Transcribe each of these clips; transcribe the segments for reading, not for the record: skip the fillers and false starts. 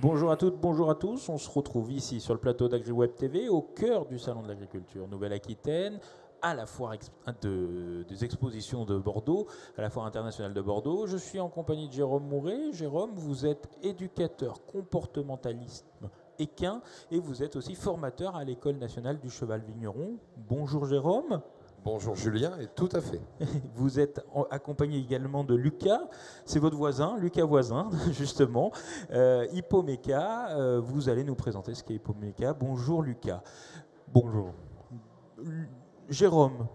Bonjour à toutes, bonjour à tous. On se retrouve ici sur le plateau d'AgriWeb TV, au cœur du Salon de l'Agriculture Nouvelle-Aquitaine, à la foire des expositions de Bordeaux, à la foire internationale de Bordeaux. Je suis en compagnie de Jérôme Mouret. Jérôme, vous êtes éducateur comportementaliste équin et vous êtes aussi formateur à l'École nationale du cheval vigneron. Bonjour Jérôme. Bonjour Julien, et tout à fait. Vous êtes accompagné également de Lucas, c'est votre voisin, Lucas voisin, justement. Hippomeka, vous allez nous présenter ce qu'est Hippomeka. Bonjour Lucas. Bonjour. Jérôme,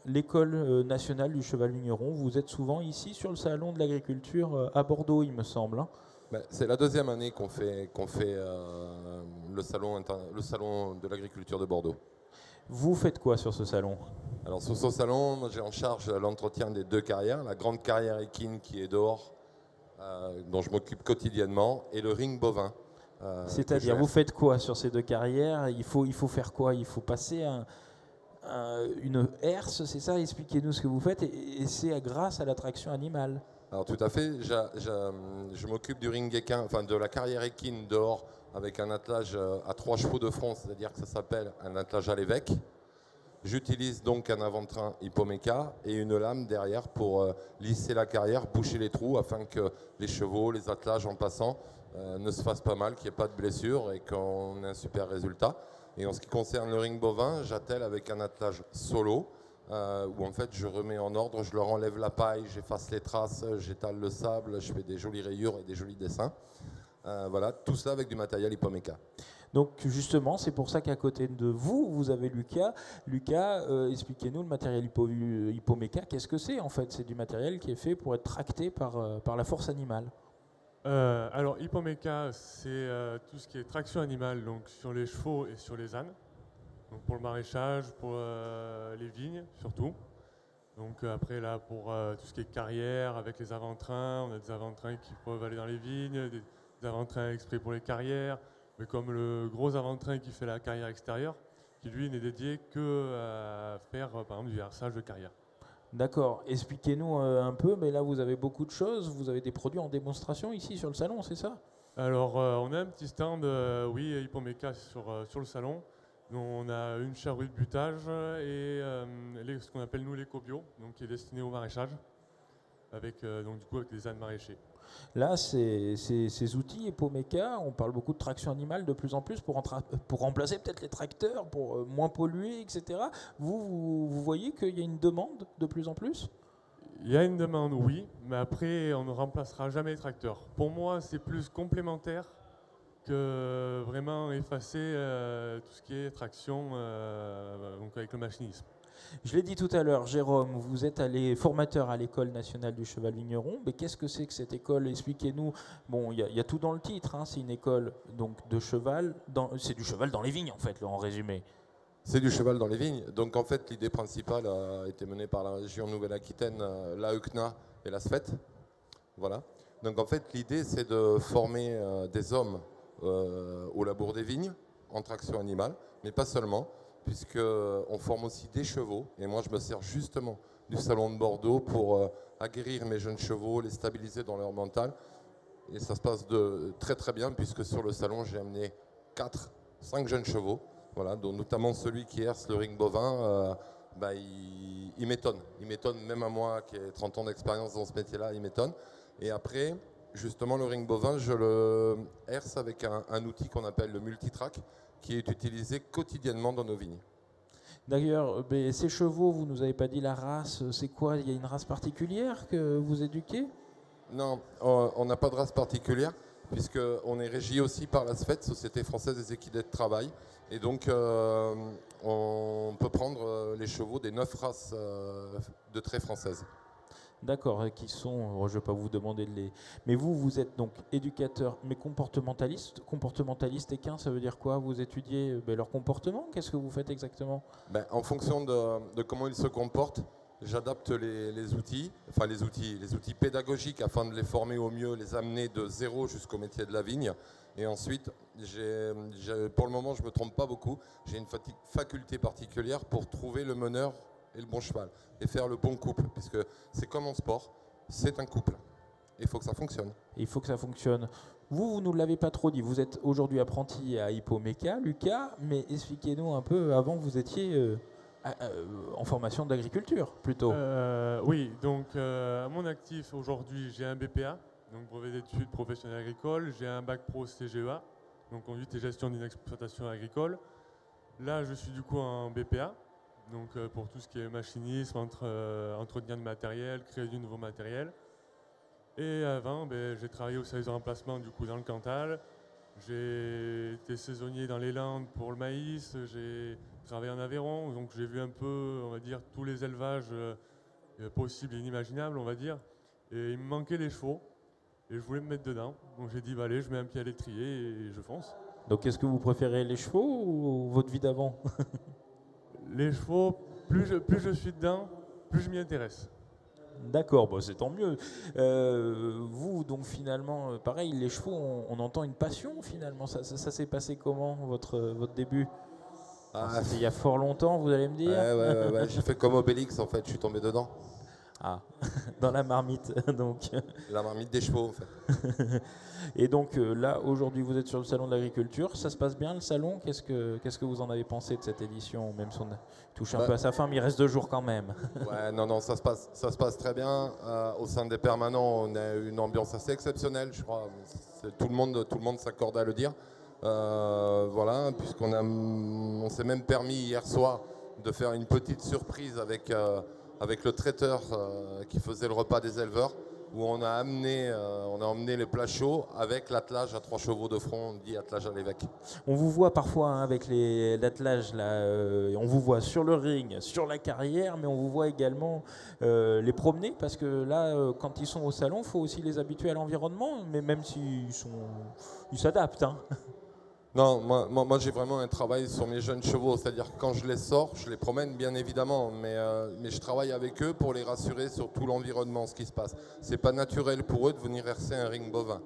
l'École nationale du cheval vigneron, vous êtes souvent ici sur le salon de l'agriculture à Bordeaux, il me semble. Hein. C'est la deuxième année qu'on fait le salon de l'agriculture de Bordeaux. Vous faites quoi sur ce salon? Alors sur ce salon, moi, j'ai en charge l'entretien des deux carrières, la grande carrière équine qui est dehors, dont je m'occupe quotidiennement, et le ring bovin. C'est-à-dire, vous faites quoi sur ces deux carrières? Il faut faire quoi? Il faut passer une herse, c'est ça? Expliquez-nous ce que vous faites, et c'est grâce à l'attraction animale. Alors tout à fait, je m'occupe du ring équin, enfin de la carrière équine dehors, avec un attelage à 3 chevaux de front, c'est-à-dire que ça s'appelle un attelage à l'évêque. J'utilise donc un avant-train Hippomeka et une lame derrière pour lisser la carrière, boucher les trous afin que les chevaux, les attelages en passant ne se fassent pas mal, qu'il n'y ait pas de blessure et qu'on ait un super résultat. Et en ce qui concerne le ring bovin, j'attelle avec un attelage solo où en fait je remets en ordre, je leur enlève la paille, j'efface les traces, j'étale le sable, je fais des jolies rayures et des jolis dessins. Voilà, tout cela avec du matériel Hippomeka. Donc justement, c'est pour ça qu'à côté de vous, vous avez Lucas. Lucas, expliquez-nous le matériel Hippomeka. Qu'est-ce que c'est en fait? C'est du matériel qui est fait pour être tracté par la force animale. Alors Hippomeka, c'est tout ce qui est traction animale, donc sur les chevaux et sur les ânes. Donc pour le maraîchage, pour les vignes surtout. Donc après là, pour tout ce qui est carrière avec les avant-trains, on a des avant-trains qui peuvent aller dans les vignes, des avant-trains exprès pour les carrières, mais comme le gros avant-train qui fait la carrière extérieure, qui lui n'est dédié que à faire par exemple du versage de carrière. D'accord, expliquez-nous un peu, mais là vous avez beaucoup de choses, vous avez des produits en démonstration ici sur le salon, c'est ça? Alors on a un petit stand, oui, Hippomeka sur le salon. Donc, on a une charrue de butage et ce qu'on appelle nous l'éco-bio, donc qui est destiné au maraîchage, avec donc du coup avec des ânes maraîchers. Là, ces outils Hippomeka, on parle beaucoup de traction animale de plus en plus pour remplacer peut-être les tracteurs, pour moins polluer, etc. Vous voyez qu'il y a une demande de plus en plus? Il y a une demande, oui, mais après, on ne remplacera jamais les tracteurs. Pour moi, c'est plus complémentaire que vraiment effacer tout ce qui est traction donc avec le machinisme. Je l'ai dit tout à l'heure, Jérôme, vous êtes formateur à l'École nationale du cheval vigneron. Mais qu'est-ce que c'est que cette école? Expliquez-nous. Bon, il y a tout dans le titre. Hein. C'est une école donc de cheval. C'est du cheval dans les vignes, en fait, là, en résumé. C'est du cheval dans les vignes. Donc en fait, l'idée principale a été menée par la région Nouvelle-Aquitaine, la ECNA et la SFET. Voilà. Donc en fait, l'idée, c'est de former des hommes au labour des vignes, en traction animale, mais pas seulement, puisqu'on forme aussi des chevaux. Et moi, je me sers justement du salon de Bordeaux pour aguerrir mes jeunes chevaux, les stabiliser dans leur mental. Et ça se passe très très bien, puisque sur le salon, j'ai amené 5 jeunes chevaux. Voilà, dont notamment celui qui herse le ring bovin, il m'étonne. Il m'étonne, même à moi qui ai 30 ans d'expérience dans ce métier-là, il m'étonne. Et après, justement, le ring bovin, je le herse avec un outil qu'on appelle le multitrack, qui est utilisé quotidiennement dans nos vignes. D'ailleurs, ces chevaux, vous ne nous avez pas dit la race, c'est quoi? Il y a une race particulière que vous éduquez? Non, on n'a pas de race particulière, puisqu'on est régi aussi par la SFET, Société française des équidés de travail. Et donc, on peut prendre les chevaux des 9 races de traits françaises. D'accord, qui sont, je ne vais pas vous demander de les... Mais vous êtes donc éducateur, mais comportementaliste équin, ça veut dire quoi? Vous étudiez leur comportement? Qu'est-ce que vous faites exactement? En fonction de comment ils se comportent, j'adapte les outils pédagogiques afin de les former au mieux, les amener de zéro jusqu'au métier de la vigne. Et ensuite, pour le moment, je ne me trompe pas beaucoup, j'ai une faculté particulière pour trouver le meneur et le bon cheval et faire le bon couple, puisque c'est comme en sport, c'est un couple. Il faut que ça fonctionne. Il faut que ça fonctionne. Vous ne nous l'avez pas trop dit, vous êtes aujourd'hui apprenti à Hippoméca, Lucas, mais expliquez-nous un peu, avant vous étiez en formation d'agriculture plutôt. Oui, donc à mon actif aujourd'hui, j'ai un BPA, donc brevet d'études professionnelles agricoles, j'ai un bac pro CGEA, donc conduite et gestion d'une exploitation agricole. Là, je suis du coup en BPA, donc pour tout ce qui est machinisme, entretien de matériel, créer du nouveau matériel. Et avant, j'ai travaillé au service de remplacement du coup dans le Cantal. J'ai été saisonnier dans les Landes pour le maïs. J'ai travaillé en Aveyron, donc j'ai vu un peu, on va dire, tous les élevages possibles et inimaginables, on va dire. Et il me manquait les chevaux, et je voulais me mettre dedans. Donc j'ai dit, bah, allez, je mets un pied à l'étrier et je fonce. Donc est-ce que vous préférez les chevaux ou votre vie d'avant? Les chevaux, plus je suis dedans, plus je m'y intéresse. D'accord, bah c'est tant mieux. Vous, donc finalement, pareil, les chevaux, on entend une passion finalement. Ça s'est passé comment, votre début? C'était il y a fort longtemps, vous allez me dire? Ouais. J'ai fait comme Obélix, en fait, je suis tombé dedans. Ah, dans la marmite, donc. La marmite des chevaux, en fait. Et donc là, aujourd'hui, vous êtes sur le salon de l'agriculture. Ça se passe bien, le salon? Qu'est-ce que vous en avez pensé de cette édition? Même si on touche un peu à sa fin, mais il reste 2 jours quand même. Ouais, non, ça se passe très bien. Au sein des permanents, on a une ambiance assez exceptionnelle, je crois. Tout le monde s'accorde à le dire. Voilà, on s'est même permis hier soir de faire une petite surprise avec le traiteur qui faisait le repas des éleveurs, où on a emmené les plats chauds avec l'attelage à 3 chevaux de front, dit attelage à l'évêque. On vous voit parfois avec l'attelage, on vous voit sur le ring, sur la carrière, mais on vous voit également les promener, parce que là, quand ils sont au salon, il faut aussi les habituer à l'environnement, mais même s'ils s'adaptent. Hein. Non, moi j'ai vraiment un travail sur mes jeunes chevaux, c'est-à-dire que quand je les sors, je les promène bien évidemment, mais je travaille avec eux pour les rassurer sur tout l'environnement, ce qui se passe. C'est pas naturel pour eux de venir herser un ring bovin,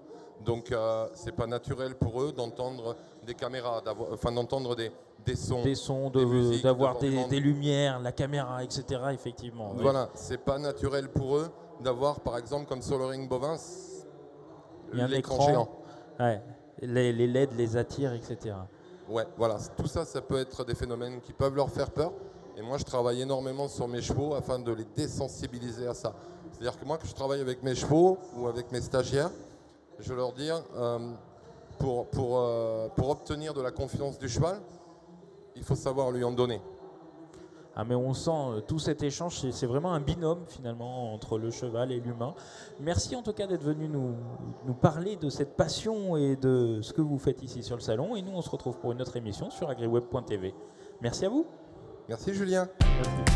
donc c'est pas naturel pour eux d'entendre des caméras, d'entendre des sons, d'avoir des lumières, la caméra, etc. Effectivement. Voilà, c'est pas naturel pour eux d'avoir, par exemple, comme sur le ring bovin, l'écran géant. Ouais. Les LED les attirent, etc. Ouais, voilà, tout ça, ça peut être des phénomènes qui peuvent leur faire peur. Et moi, je travaille énormément sur mes chevaux afin de les désensibiliser à ça. C'est-à-dire que moi, quand je travaille avec mes chevaux ou avec mes stagiaires, je leur dis, pour obtenir de la confiance du cheval, il faut savoir lui en donner. Ah, mais on sent tout cet échange, c'est vraiment un binôme finalement entre le cheval et l'humain. Merci en tout cas d'être venu nous parler de cette passion et de ce que vous faites ici sur le salon. Et nous, on se retrouve pour une autre émission sur agriweb.tv. Merci à vous. Merci Julien. Merci.